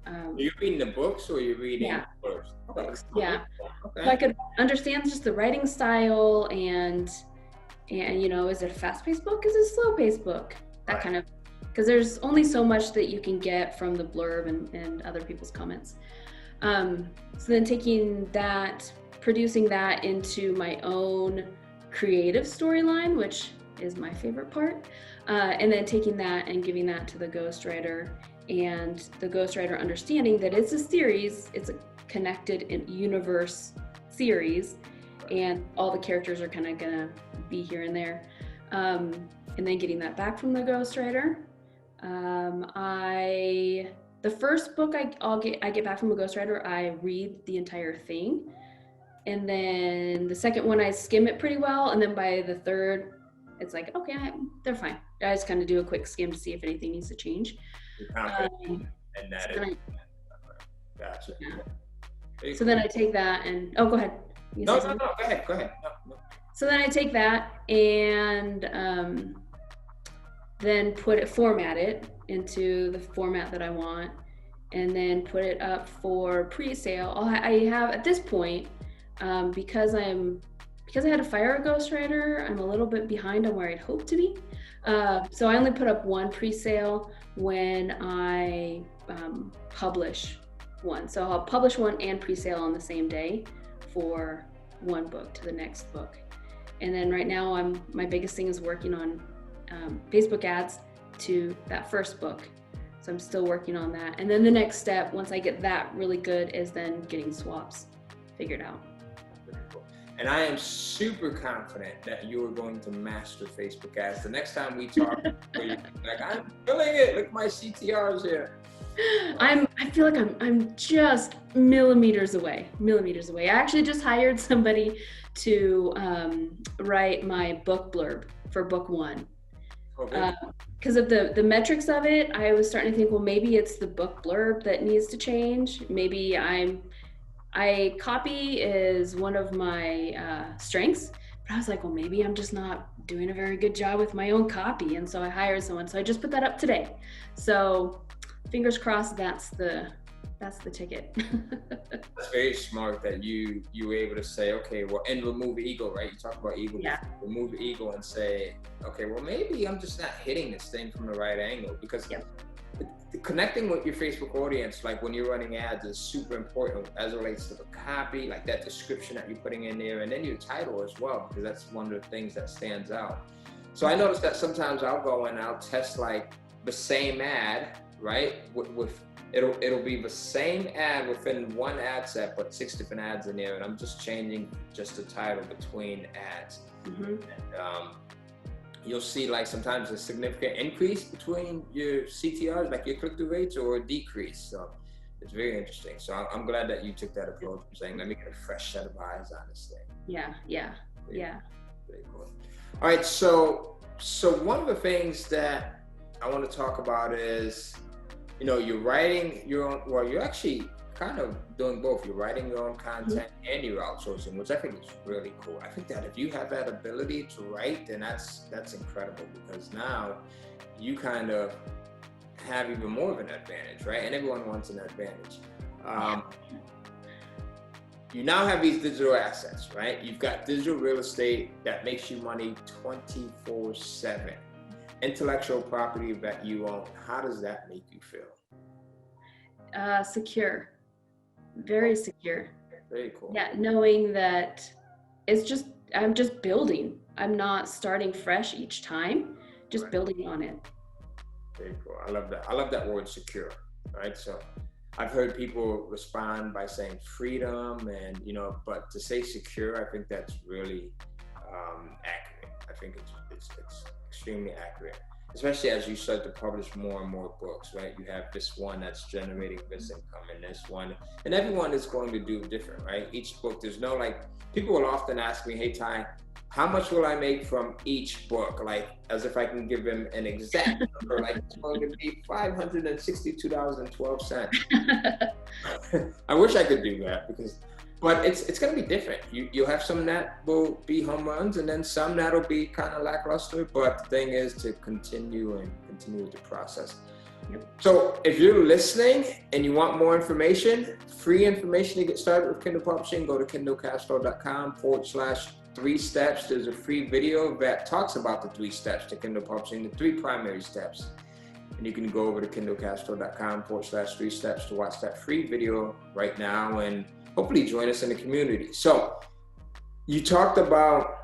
Are you reading the books or are you reading Yeah, books? books. Yeah. Okay. So I could understand just the writing style and is it a fast-paced book? Is it a slow-paced book? That kind of, because there's only so much that you can get from the blurb and other people's comments. So then taking that, producing that into my own creative storyline, which is my favorite part, and then taking that and giving that to the ghostwriter, and the ghostwriter understanding that it's a series, it's a connected universe series, and all the characters are kind of gonna be here and there, and then getting that back from the ghostwriter. The first book I get back from a ghostwriter, I read the entire thing, and then the second one I skim it pretty well, and then by the third, it's like, okay, they're fine. I just kind of do a quick skim to see if anything needs to change. And that is gotcha. Yeah. So then I take that and go ahead. No, go ahead. No. So then I take that and then format it into the format that I want, and then put it up for pre-sale. I have at this point, because I had to fire a ghostwriter, I'm a little bit behind on where I'd hoped to be. So I only put up one pre-sale when I publish one. So I'll publish one and pre-sale on the same day for one book to the next book. And then right now my biggest thing is working on Facebook ads to that first book. So I'm still working on that. And then the next step, once I get that really good, is then getting swaps figured out. And I am super confident that you are going to master Facebook ads. The next time we talk, like, I'm killing it. Look at my CTRs here. I feel like I'm just millimeters away. I actually just hired somebody to write my book blurb for book one. Because of the metrics of it, I was starting to think, well, maybe it's the book blurb that needs to change. Maybe copy is one of my strengths, but I was like, well, maybe I'm just not doing a very good job with my own copy. And so I hired someone. So I just put that up today. So fingers crossed, that's the ticket. That's very smart that you were able to say, okay, well, and remove ego, right? You talk about ego. Yeah. Remove ego and say, okay, well, maybe I'm just not hitting this thing from the right angle, because connecting with your Facebook audience, like when you're running ads, is super important as it relates to the copy, like that description that you're putting in there, and then your title as well, because that's one of the things that stands out. So I noticed that sometimes I'll go and I'll test like the same ad, right? With it'll be the same ad within one ad set, but 6 different ads in there, and I'm just changing just the title between ads. And, you'll see like sometimes a significant increase between your CTRs, like your click-through rates, or a decrease. So it's very interesting. So I'm glad that you took that approach of saying, let me get a fresh set of eyes on this thing. Yeah. Very cool. All right, so one of the things that I want to talk about is, you're writing your own, well, you're actually kind of doing both. You're writing your own content and you're outsourcing, which I think is really cool. I think that if you have that ability to write, then that's incredible, because now you kind of have even more of an advantage, right? And everyone wants an advantage. You now have these digital assets, right? You've got digital real estate that makes you money 24/7. Intellectual property that you own. How does that make you feel? Secure. Very secure. Very cool. Yeah, knowing that I'm just building. I'm not starting fresh each time, just building on it. Very cool. I love that. I love that word, secure, right? So I've heard people respond by saying freedom, and but to say secure, I think that's really accurate. I think it's extremely accurate, especially as you start to publish more and more books, right? You have this one that's generating this income, and this one, and everyone is going to do different, right? Each book, there's no, like, people will often ask me, hey, Ty, how much will I make from each book? Like, as if I can give them an exact number, like it's going to be $562.12. I wish I could do that but it's going to be different. You'll have some that will be home runs, and then some that'll be kind of lackluster. But the thing is to continue with the process. Yep. So if you're listening and you want more information, free information to get started with Kindle Publishing, go to kindlecashflow.com/3 steps. There's a free video that talks about the 3 steps to Kindle Publishing, the 3 primary steps. And you can go over to kindlecashflow.com/3 steps to watch that free video right now and hopefully join us in the community. So you talked about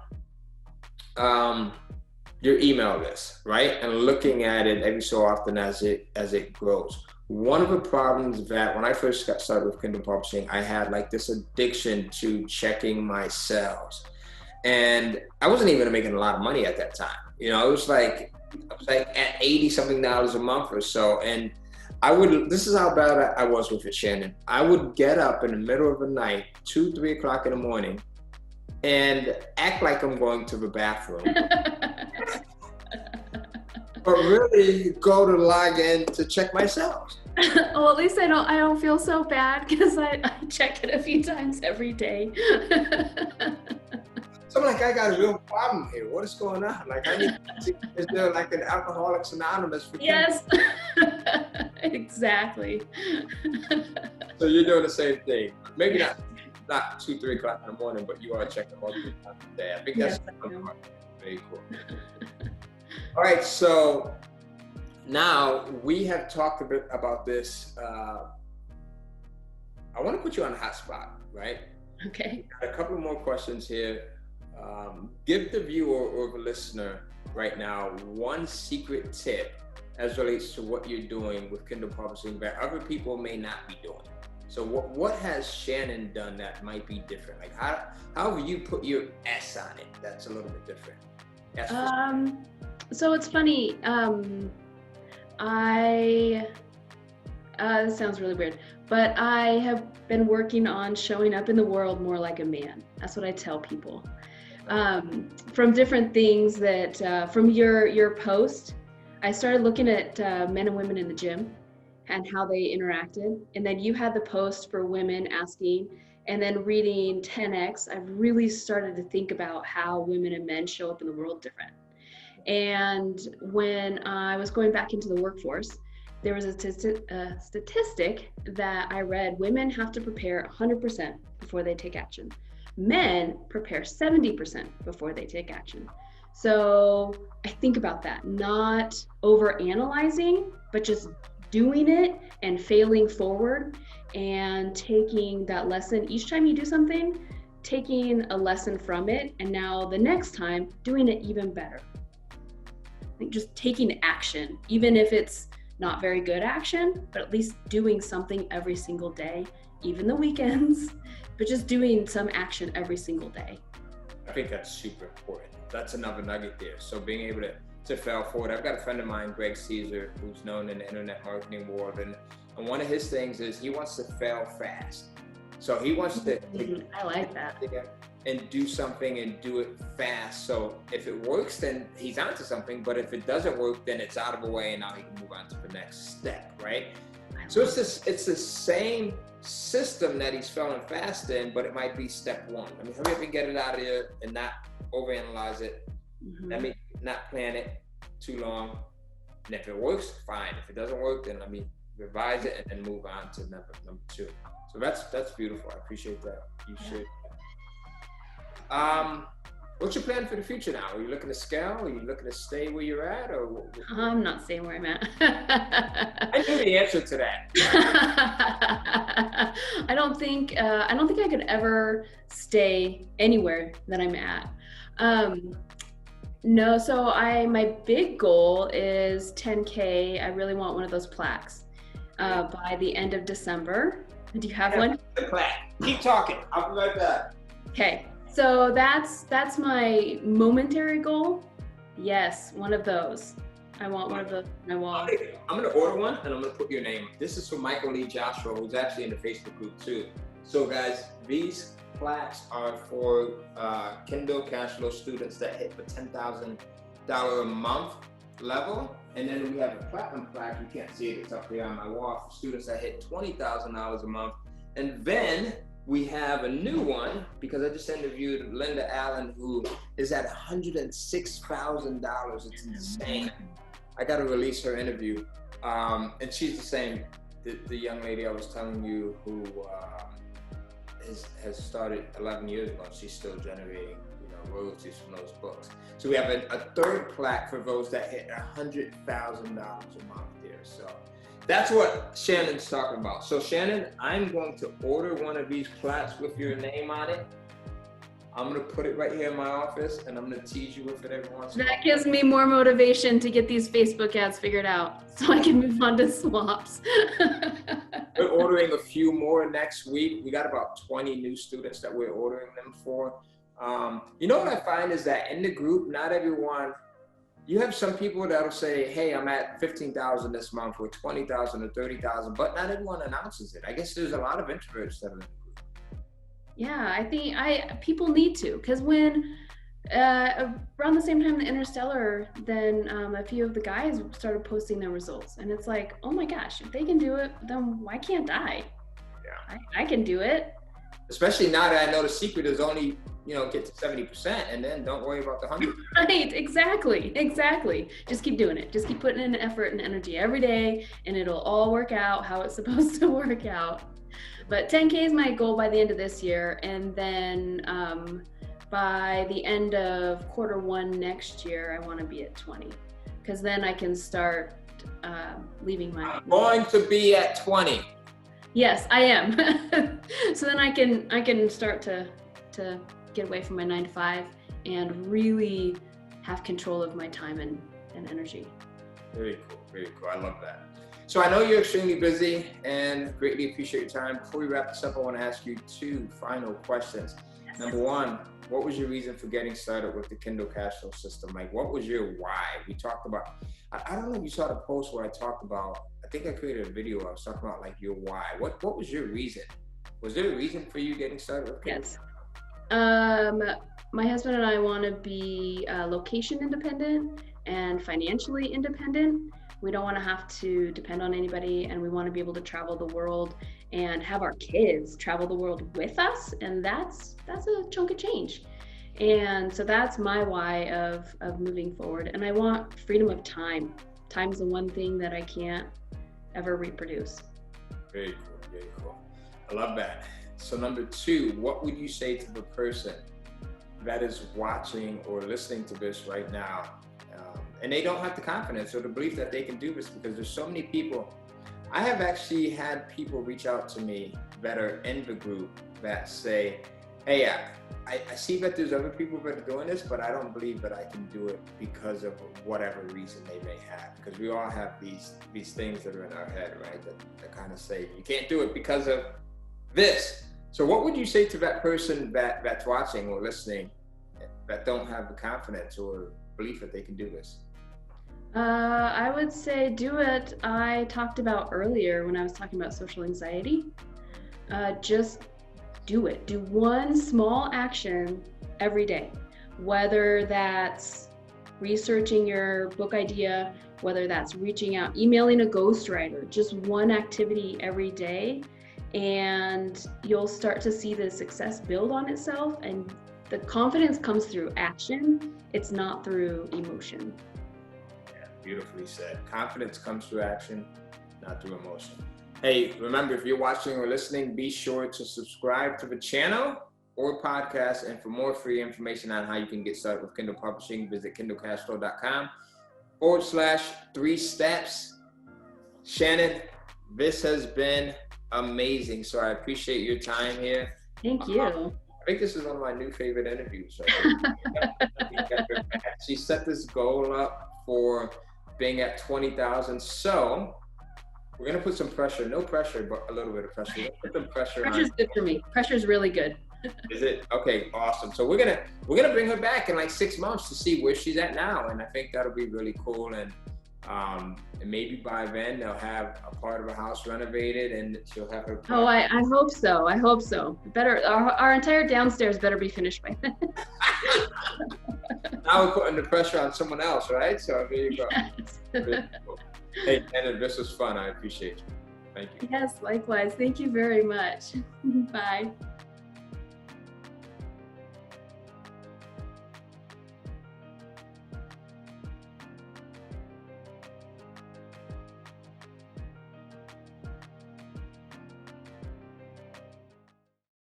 your email list, right? And looking at it every so often as it grows. One of the problems that when I first got started with Kindle Publishing, I had like this addiction to checking my sales. And I wasn't even making a lot of money at that time. You know, I was like at $80 something a month or so. And this is how bad I was with it, Shannon. I would get up in the middle of the night, 2, 3 o'clock in the morning, and act like I'm going to the bathroom. But really go to log in to check my sales. Well, at least I don't feel so bad because I check it a few times every day. So I'm like, I got a real problem here. What is going on? Like, I need to see, is there like an Alcoholics Anonymous for Yes, exactly. So you're doing the same thing. Maybe not 2, 3 o'clock in the morning, but you are checking multiple times a day. I think that's very cool. All right, so now we have talked a bit about this. I want to put you on the hot spot, right? Okay. Got a couple more questions here. Give the viewer or the listener right now one secret tip as relates to what you're doing with Kindle Publishing that other people may not be doing. So what has Shannon done that might be different? Like how have you put your S on it that's a little bit different? So it's funny. This sounds really weird, but I have been working on showing up in the world more like a man. That's what I tell people. From different things that, from your post, I started looking at men and women in the gym and how they interacted. And then you had the post for women asking, and then reading 10X, I've really started to think about how women and men show up in the world different. And when I was going back into the workforce, there was a statistic that I read: women have to prepare 100% before they take action. Men prepare 70% before they take action. So I think about that, not over-analyzing, but just doing it and failing forward and taking that lesson. Each time you do something, taking a lesson from it, and now the next time, doing it even better. I think just taking action, even if it's not very good action, but at least doing something every single day, even the weekends, but just doing some action every single day. I think that's super important. That's another nugget there. So being able to fail forward. I've got a friend of mine, Greg Caesar, who's known in the internet marketing world, and one of his things is he wants to fail fast. So he wants to I like that. And do something and do it fast. So if it works, then he's onto something. But if it doesn't work, then it's out of the way, and now he can move on to the next step, right? So it's the same system that he's failing fast in, but it might be step 1. I mean, hurry up and get it out of here and not overanalyze it. Let me not plan it too long. And if it works, fine. If it doesn't work, then let me revise it and then move on to number 2. So that's beautiful. I appreciate that. You should. What's your plan for the future now? Are you looking to scale? Are you looking to stay where you're at, or? I'm not staying where I'm at. I knew the answer to that. I don't think I could ever stay anywhere that I'm at. No, so my big goal is 10K. I really want one of those plaques by the end of December. Do you have one? The plaque. Keep talking. I'll be right back. Okay. So that's my momentary goal. Yes, one of those. I want one of those on my wall. I'm gonna order one and I'm gonna put your name. This is from Michael Lee Joshua, who's actually in the Facebook group too. So guys, these plaques are for Kindle Cash Flow students that hit the $10,000 a month level. And then we have a platinum plaque, you can't see it, it's up here on my wall, for students that hit $20,000 a month. And then we have a new one, because I just interviewed Linda Allen, who is at $106,000. It's insane. I got to release her interview. And she's the same, the young lady I was telling you who has started 11 years ago. She's still generating royalties from those books. So we have a third plaque for those that hit $100,000 a month here. So that's what Shannon's talking about. So Shannon, I'm going to order one of these plaques with your name on it. I'm gonna put it right here in my office, and I'm gonna tease you with it every once in a while. That gives me more motivation to get these Facebook ads figured out so I can move on to swaps. We're ordering a few more next week. We got about 20 new students that we're ordering them for. You know what I find is that in the group, not everyone, you have some people that'll say, hey, I'm at 15,000 this month, or 20,000 or 30,000, but not everyone announces it. I guess there's a lot of introverts that are in the group. Yeah, I think people need to, because when around the same time the Interstellar, then a few of the guys started posting their results, and it's like, oh my gosh, if they can do it, then why can't I? Yeah, I can do it. Especially now that I know the secret is only, get to 70%, and then don't worry about the 100. Right, exactly. Just keep doing it. Just keep putting in effort and energy every day, and it'll all work out how it's supposed to work out. But 10K is my goal by the end of this year, and then by the end of Q1 next year, I want to be at 20, because then I can start leaving my. I'm going to be at 20. Yes, I am. So then I can start to get away from my 9-to-5 and really have control of my time and energy. Very cool. I love that. So I know you're extremely busy and greatly appreciate your time. Before we wrap this up, I want to ask you 2 final questions. Yes. Number 1, what was your reason for getting started with the Kindle Cash Flow system? Like, what was your why? We talked about, I don't know if you saw the post where I talked about, I think I created a video, I was talking about like your why. What was your reason? Was there a reason for you getting started with Kindle? Yes. My husband and I want to be location independent and financially independent. We don't want to have to depend on anybody, and we want to be able to travel the world and have our kids travel the world with us, and that's a chunk of change. And so that's my why of moving forward. And I want freedom of time. Time's the one thing that I can't ever reproduce. Very cool. I love that. So number 2, what would you say to the person that is watching or listening to this right now, and they don't have the confidence or the belief that they can do this? Because there's so many people. I have actually had people reach out to me that are in the group that say, hey, I see that there's other people that are doing this, but I don't believe that I can do it because of whatever reason they may have. Because we all have these things that are in our head, right? That kind of say, you can't do it because of this. So what would you say to that person that's watching or listening that don't have the confidence or belief that they can do this? I would say do it. I talked about earlier when I was talking about social anxiety. Just do it. Do one small action every day, whether that's researching your book idea, whether that's reaching out, emailing a ghostwriter, just one activity every day, and you'll start to see the success build on itself. And the confidence comes through action. It's not through emotion. Yeah, beautifully said. Confidence comes through action, not through emotion. Hey, remember, if you're watching or listening, be sure to subscribe to the channel or podcast. And for more free information on how you can get started with Kindle Publishing, visit kindlecashflow.com/3 steps. Shannon, this has been amazing. So I appreciate your time here. Thank you. I think this is one of my new favorite interviews. She set this goal up for being at 20,000. So we're gonna put some pressure, no pressure, but a little bit of pressure. Let's put some pressure on. Pressure's good for me. Pressure's really good. Is it? Okay, awesome. So we're gonna bring her back in like 6 months to see where she's at now. And I think that'll be really cool. And And maybe by then they'll have a part of a house renovated and she'll have her. Oh, I hope so. I hope so. Better, our entire downstairs better be finished by then. Now we're putting the pressure on someone else, right? So there you go. Yes. Cool. Hey, Shannon, this was fun. I appreciate you. Thank you. Yes, likewise. Thank you very much. Bye.